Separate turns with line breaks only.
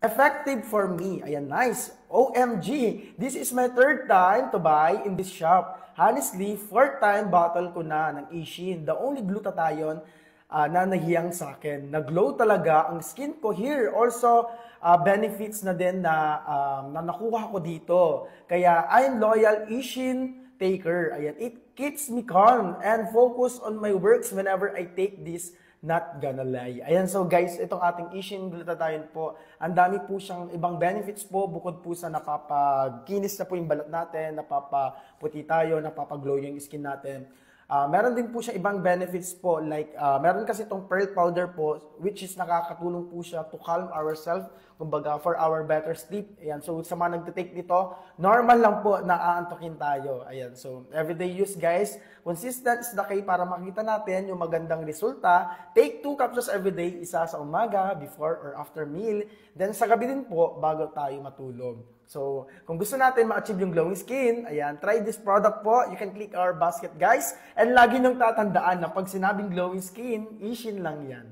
Effective for me. Ayan, nice. OMG! This is my third time to buy in this shop. Honestly, fourth time bottle ko na ng Ishin. The only glutathione na nahiyang sa akin. Nag-glow talaga ang skin ko here. Also, benefits na din na nakuha ko dito. Kaya, I'm loyal Ishin taker. Ayan, it keeps me calm and focus on my works whenever I take this. Not gonna lie. Ayan, so guys, itong ating Ishin glutathione po, ang dami po siyang ibang benefits po, bukod po sa napapakinis na po yung balat natin, napapaputi tayo, napapaglow yung skin natin. Meron din po siya ibang benefits po, like, meron kasi itong pearl powder po, which is nakakatulong po siya to calm ourselves, kumbaga, for our better sleep. Ayan, so sa mga nagtitake nito, normal lang po na aantokin tayo. Ayan, so everyday use guys, consistent is the key para makita natin yung magandang resulta. Take 2 capsules everyday, isa sa umaga, before or after meal, then sa gabi din po, bago tayo matulog. So, kung gusto natin ma-achieve yung glowing skin, ayan, try this product po. You can click our basket, guys. And lagi nang tatandaan na pag sinabing glowing skin, Ishin lang yan.